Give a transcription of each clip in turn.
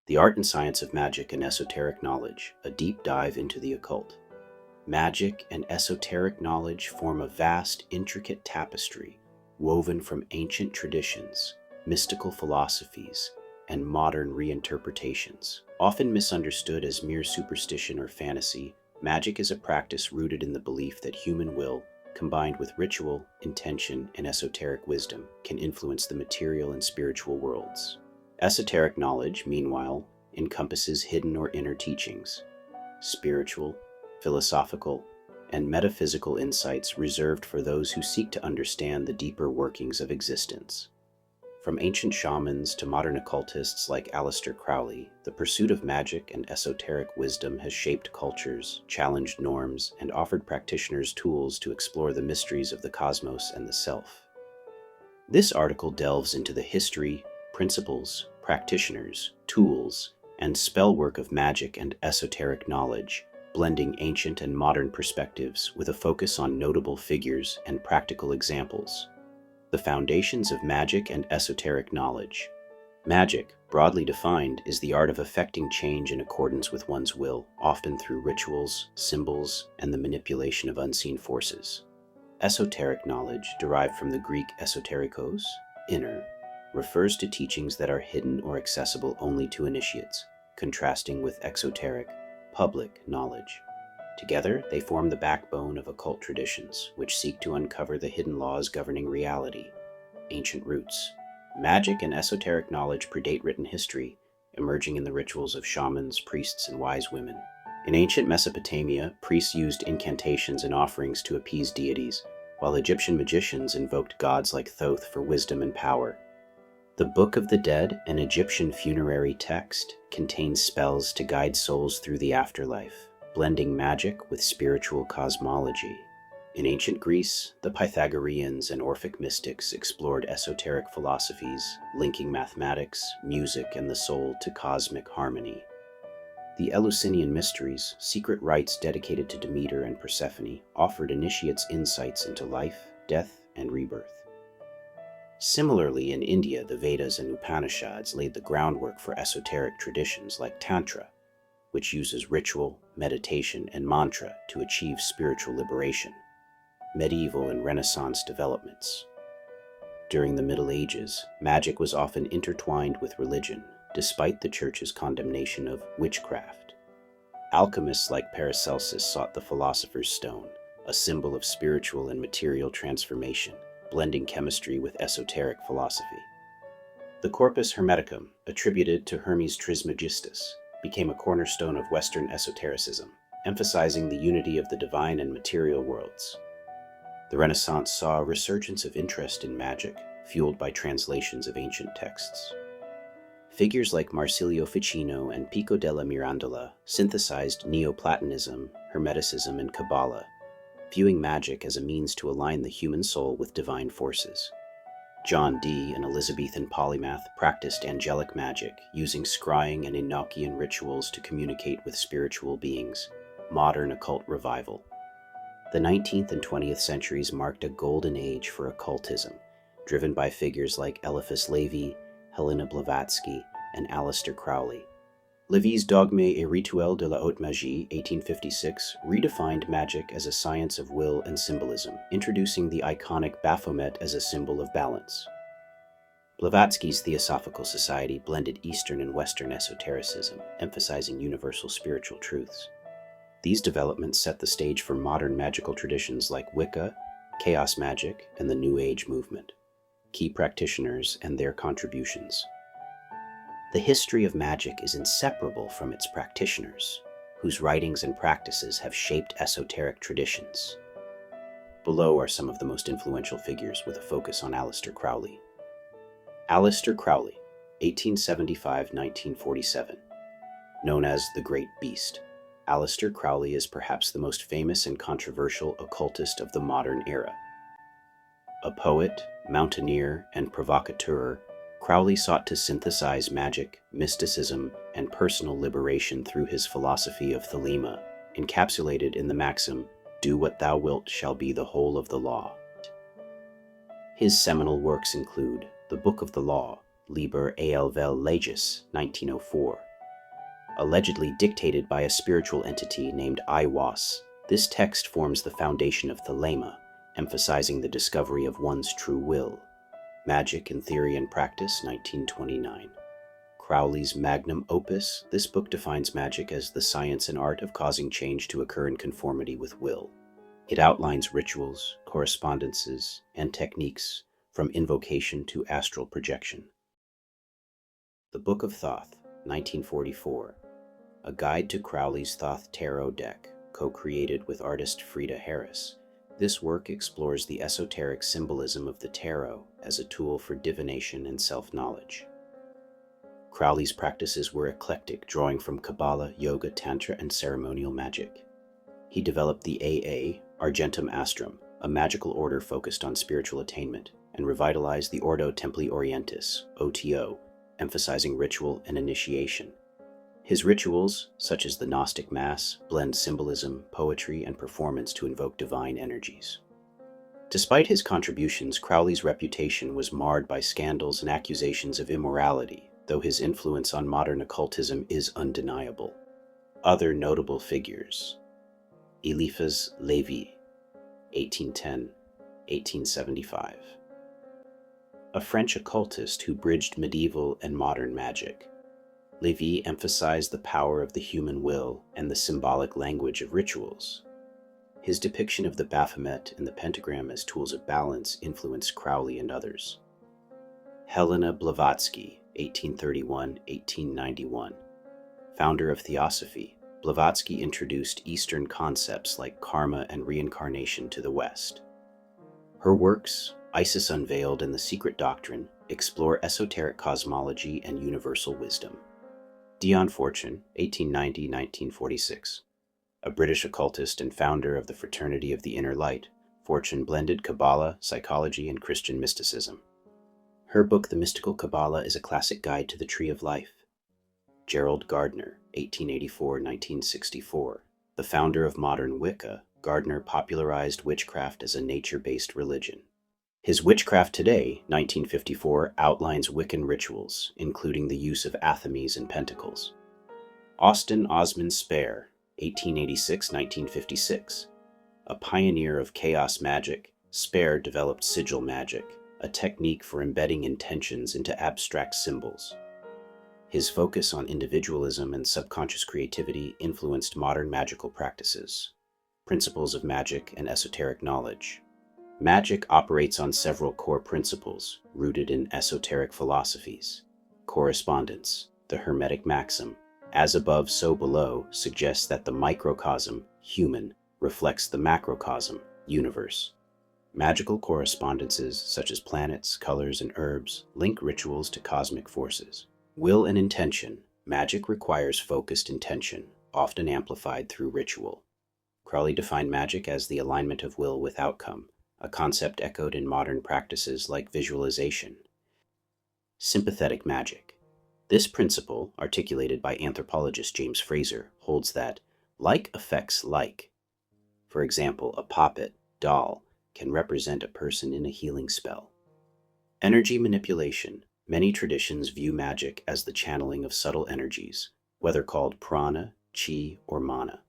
The Art and Science of Magic and Esoteric Knowledge, a deep dive into the occult. Magic and esoteric knowledge form a vast, intricate tapestry woven from ancient traditions, mystical philosophies, and modern reinterpretations. Often misunderstood as mere superstition or fantasy, magic is a practice rooted in the belief that human will, combined with ritual, intention, and esoteric wisdom, can influence the material and spiritual worlds. Esoteric knowledge, meanwhile, encompasses hidden or inner teachings, spiritual, philosophical, and metaphysical insights reserved for those who seek to understand the deeper workings of existence. From ancient shamans to modern occultists like Aleister Crowley, the pursuit of magic and esoteric wisdom has shaped cultures, challenged norms, and offered practitioners tools to explore the mysteries of the cosmos and the self. This article delves into the history, principles, practitioners, tools, and spellwork of magic and esoteric knowledge, blending ancient and modern perspectives with a focus on notable figures and practical examples. The foundations of magic and esoteric knowledge. Magic, broadly defined, is the art of effecting change in accordance with one's will, often through rituals, symbols, and the manipulation of unseen forces. Esoteric knowledge, derived from the Greek esoterikos, inner, refers to teachings that are hidden or accessible only to initiates, contrasting with exoteric, public knowledge. Together, they form the backbone of occult traditions, which seek to uncover the hidden laws governing reality. Ancient roots. Magic and esoteric knowledge predate written history, emerging in the rituals of shamans, priests, and wise women. In ancient Mesopotamia, priests used incantations and offerings to appease deities, while Egyptian magicians invoked gods like Thoth for wisdom and power. The Book of the Dead, an Egyptian funerary text, contains spells to guide souls through the afterlife, blending magic with spiritual cosmology. In ancient Greece, the Pythagoreans and Orphic mystics explored esoteric philosophies, linking mathematics, music, and the soul to cosmic harmony. The Eleusinian Mysteries, secret rites dedicated to Demeter and Persephone, offered initiates insights into life, death, and rebirth. Similarly, in India, the Vedas and Upanishads laid the groundwork for esoteric traditions like Tantra, which uses ritual, meditation, and mantra to achieve spiritual liberation. Medieval and Renaissance developments. During the Middle Ages, magic was often intertwined with religion, despite the Church's condemnation of witchcraft. Alchemists like Paracelsus sought the philosopher's stone, a symbol of spiritual and material transformation, blending chemistry with esoteric philosophy. The Corpus Hermeticum, attributed to Hermes Trismegistus, became a cornerstone of Western esotericism, emphasizing the unity of the divine and material worlds. The Renaissance saw a resurgence of interest in magic, fueled by translations of ancient texts. Figures like Marsilio Ficino and Pico della Mirandola synthesized Neoplatonism, Hermeticism, and Kabbalah, viewing magic as a means to align the human soul with divine forces. John Dee, an Elizabethan polymath, practiced angelic magic, using scrying and Enochian rituals to communicate with spiritual beings. Modern occult revival. The 19th and 20th centuries marked a golden age for occultism, driven by figures like Eliphas Levi, Helena Blavatsky, and Aleister Crowley. Lévy's Dogmes et rituels de la haute magie, 1856, redefined magic as a science of will and symbolism, introducing the iconic Baphomet as a symbol of balance. Blavatsky's Theosophical Society blended Eastern and Western esotericism, emphasizing universal spiritual truths. These developments set the stage for modern magical traditions like Wicca, Chaos Magic, and the New Age movement. Key practitioners and their contributions. The history of magic is inseparable from its practitioners, whose writings and practices have shaped esoteric traditions. Below are some of the most influential figures with a focus on Aleister Crowley. Aleister Crowley, 1875-1947. Known as the Great Beast, Aleister Crowley is perhaps the most famous and controversial occultist of the modern era. A poet, mountaineer, and provocateur, Crowley sought to synthesize magic, mysticism, and personal liberation through his philosophy of Thelema, encapsulated in the maxim, "Do what thou wilt shall be the whole of the law." His seminal works include The Book of the Law, Liber Eal Vel Legis, 1904, allegedly dictated by a spiritual entity named Aiwas. This text forms the foundation of Thelema, emphasizing the discovery of one's true will. Magic in Theory and Practice, 1929. Crowley's magnum opus, this book defines magic as the science and art of causing change to occur in conformity with will. It outlines rituals, correspondences, and techniques from invocation to astral projection. The Book of Thoth, 1944. A guide to Crowley's Thoth Tarot deck, co-created with artist Frida Harris. This work explores the esoteric symbolism of the tarot as a tool for divination and self-knowledge. Crowley's practices were eclectic, drawing from Kabbalah, yoga, tantra, and ceremonial magic. He developed the AA, Argentum Astrum, a magical order focused on spiritual attainment, and revitalized the Ordo Templi Orientis, OTO, emphasizing ritual and initiation. His rituals, such as the Gnostic Mass, blend symbolism, poetry, and performance to invoke divine energies. Despite his contributions, Crowley's reputation was marred by scandals and accusations of immorality, though his influence on modern occultism is undeniable. Other notable figures: Eliphas Levi, 1810-1875. A French occultist who bridged medieval and modern magic. Levi emphasized the power of the human will and the symbolic language of rituals. His depiction of the Baphomet and the pentagram as tools of balance influenced Crowley and others. Helena Blavatsky, 1831-1891. Founder of Theosophy, Blavatsky introduced Eastern concepts like karma and reincarnation to the West. Her works, Isis Unveiled and The Secret Doctrine, explore esoteric cosmology and universal wisdom. Dion Fortune, 1890-1946. A British occultist and founder of the Fraternity of the Inner Light, Fortune blended Kabbalah, psychology, and Christian mysticism. Her book, The Mystical Kabbalah, is a classic guide to the Tree of Life. Gerald Gardner, 1884-1964. The founder of modern Wicca, Gardner popularized witchcraft as a nature-based religion. His Witchcraft Today, 1954, outlines Wiccan rituals, including the use of athames and pentacles. Austin Osman Spare, 1886-1956. A pioneer of chaos magic, Spare developed sigil magic, a technique for embedding intentions into abstract symbols. His focus on individualism and subconscious creativity influenced modern magical practices. Principles of magic and esoteric knowledge. Magic operates on several core principles rooted in esoteric philosophies. Correspondence, the Hermetic maxim, as above so below, suggests that the microcosm, human, reflects the macrocosm, universe. Magical correspondences, such as planets, colors, and herbs, link rituals to cosmic forces. Will and intention. Magic requires focused intention, often amplified through ritual. Crowley defined magic as the alignment of will with outcome, a concept echoed in modern practices like visualization. Sympathetic magic. This principle, articulated by anthropologist James Fraser, holds that like affects like. For example, a poppet, doll, can represent a person in a healing spell. Energy manipulation. Many traditions view magic as the channeling of subtle energies, whether called prana, chi, or mana.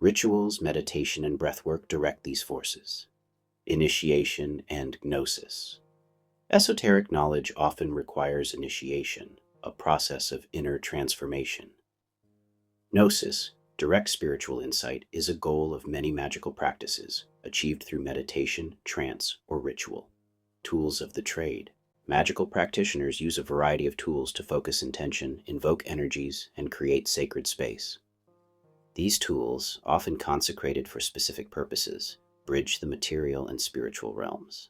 Rituals, meditation, and breathwork direct these forces. Initiation and gnosis. Esoteric knowledge often requires initiation, a process of inner transformation. Gnosis, direct spiritual insight, is a goal of many magical practices, achieved through meditation, trance, or ritual. Tools of the trade. Magical practitioners use a variety of tools to focus intention, invoke energies, and create sacred space. These tools, often consecrated for specific purposes, bridge the material and spiritual realms.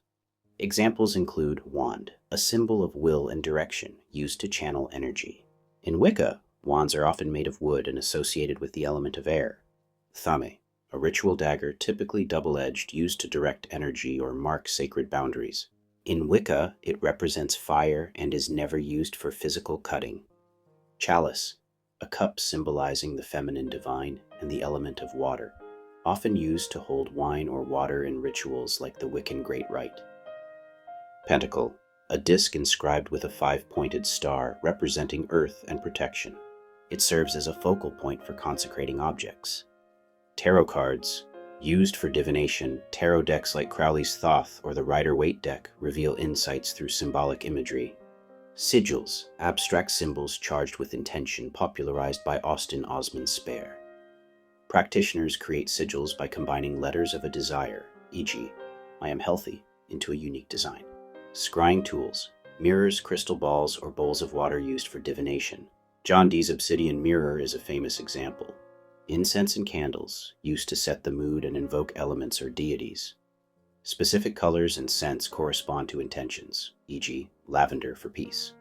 Examples include wand, a symbol of will and direction used to channel energy. In Wicca, wands are often made of wood and associated with the element of air. Thame, a ritual dagger typically double-edged used to direct energy or mark sacred boundaries. In Wicca, it represents fire and is never used for physical cutting. Chalice, a cup symbolizing the feminine divine and the element of water, often used to hold wine or water in rituals like the Wiccan Great Rite. Pentacle, a disc inscribed with a 5-pointed star representing earth and protection. It serves as a focal point for consecrating objects. Tarot cards. Used for divination, tarot decks like Crowley's Thoth or the Rider-Waite deck reveal insights through symbolic imagery. Sigils, abstract symbols charged with intention, popularized by Austin Osman Spare. Practitioners create sigils by combining letters of a desire, e.g., I am healthy, into a unique design. Scrying tools, mirrors, crystal balls, or bowls of water used for divination. John Dee's obsidian mirror is a famous example. Incense and candles, used to set the mood and invoke elements or deities. Specific colors and scents correspond to intentions, e.g., lavender for peace.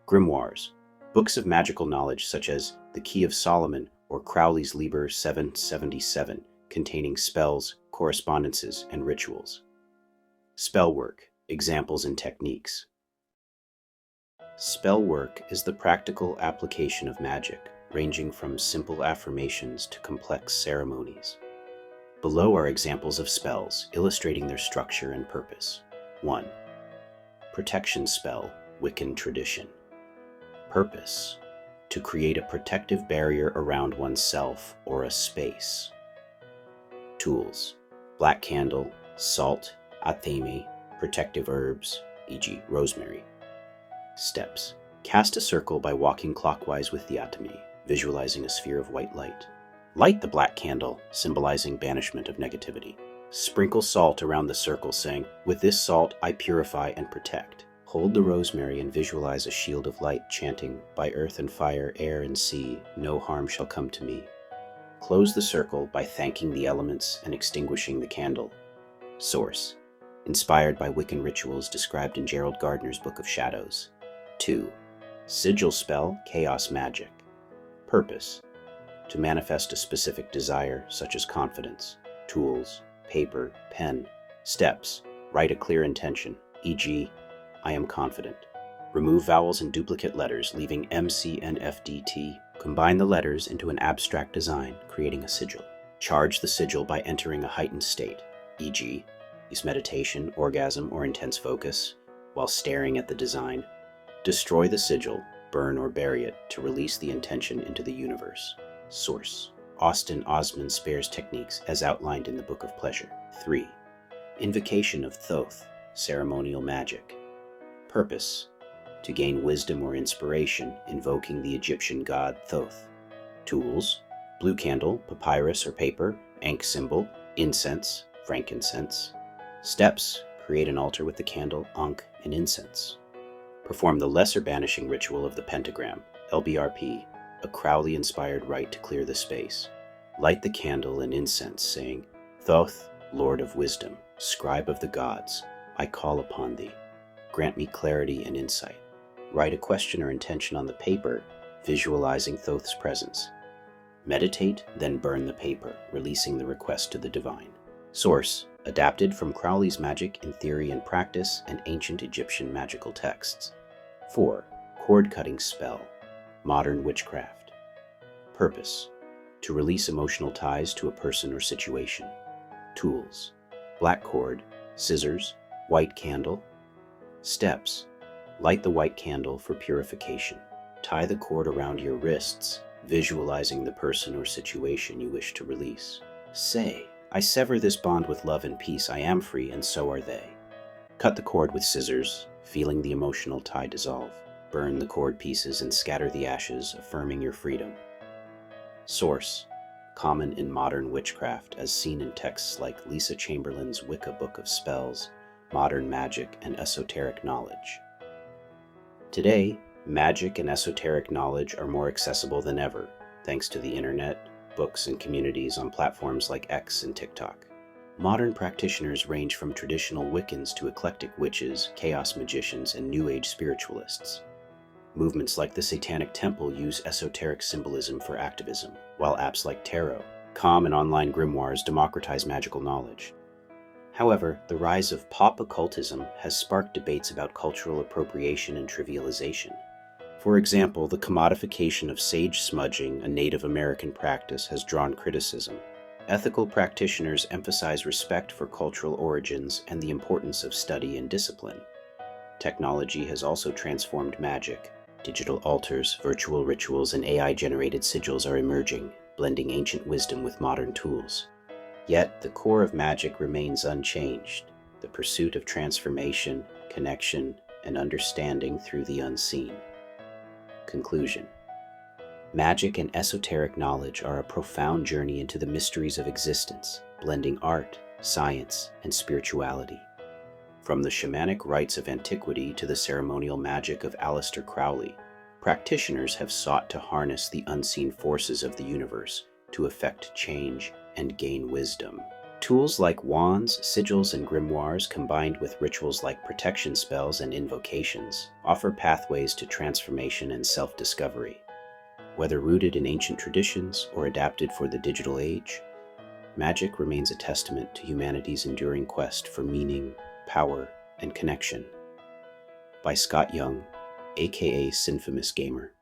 Grimoires, books of magical knowledge such as The Key of Solomon or Crowley's Liber 777, containing spells, correspondences, and rituals. Spell work, examples and techniques. Spell work is the practical application of magic, ranging from simple affirmations to complex ceremonies. Below are examples of spells, illustrating their structure and purpose. 1. Protection spell, Wiccan tradition. Purpose: to create a protective barrier around oneself or a space. Tools: black candle, salt, athame, protective herbs, e.g. rosemary. Steps: cast a circle by walking clockwise with the athame, visualizing a sphere of white light. Light the black candle, symbolizing banishment of negativity. Sprinkle salt around the circle, saying, with this salt I purify and protect. Hold the rosemary and visualize a shield of light, chanting, by earth and fire, air and sea, no harm shall come to me. Close the circle by thanking the elements and extinguishing the candle. Source: inspired by Wiccan rituals described in Gerald Gardner's Book of Shadows. 2. Sigil spell, chaos magic. Purpose: to manifest a specific desire, such as confidence. Tools: paper, pen. Steps: write a clear intention, e.g., I am confident. Remove vowels and duplicate letters, leaving MC and FDT. Combine the letters into an abstract design, creating a sigil. Charge the sigil by entering a heightened state, e.g., use meditation, orgasm, or intense focus, while staring at the design. Destroy the sigil, burn or bury it, to release the intention into the universe. Source: Austin Osman Spare's techniques as outlined in the Book of Pleasure. 3. Invocation of Thoth, ceremonial magic. Purpose: to gain wisdom or inspiration, invoking the Egyptian god Thoth. Tools: blue candle, papyrus or paper, Ankh symbol, incense, frankincense. Steps: create an altar with the candle, Ankh, and incense. Perform the lesser banishing ritual of the pentagram, LBRP, a Crowley-inspired rite to clear the space. Light the candle and incense, saying, Thoth, Lord of Wisdom, Scribe of the Gods, I call upon thee. Grant me clarity and insight. Write a question or intention on the paper, visualizing Thoth's presence. Meditate, then burn the paper, releasing the request to the divine. Source: adapted from Crowley's Magic in Theory and Practice and ancient Egyptian magical texts. 4. Cord-cutting spell, modern witchcraft. Purpose: to release emotional ties to a person or situation. Tools: black cord, scissors, white candle. Steps: light the white candle for purification. Tie the cord around your wrists, visualizing the person or situation you wish to release. Say, I sever this bond with love and peace. I am free, and so are they. Cut the cord with scissors, feeling the emotional tie dissolve. Burn the cord pieces and scatter the ashes, affirming your freedom. Source: common in modern witchcraft, as seen in texts like Lisa Chamberlain's Wicca Book of Spells, Modern Magic, and Esoteric Knowledge. Today, magic and esoteric knowledge are more accessible than ever, thanks to the internet, books, and communities on platforms like X and TikTok. Modern practitioners range from traditional Wiccans to eclectic witches, chaos magicians, and New Age spiritualists. Movements like the Satanic Temple use esoteric symbolism for activism, while apps like Tarot, Calm, and online grimoires democratize magical knowledge. However, the rise of pop occultism has sparked debates about cultural appropriation and trivialization. For example, the commodification of sage smudging, a Native American practice, has drawn criticism. Ethical practitioners emphasize respect for cultural origins and the importance of study and discipline. Technology has also transformed magic, Digital altars, virtual rituals, and AI-generated sigils are emerging, blending ancient wisdom with modern tools. Yet, the core of magic remains unchanged, the pursuit of transformation, connection, and understanding through the unseen. Conclusion. Magic and esoteric knowledge are a profound journey into the mysteries of existence, blending art, science, and spirituality. From the shamanic rites of antiquity to the ceremonial magic of Aleister Crowley, practitioners have sought to harness the unseen forces of the universe to effect change and gain wisdom. Tools like wands, sigils, and grimoires, combined with rituals like protection spells and invocations, offer pathways to transformation and self-discovery. Whether rooted in ancient traditions or adapted for the digital age, magic remains a testament to humanity's enduring quest for meaning, power, and connection. By Scott Young, aka Synfamous Gamer.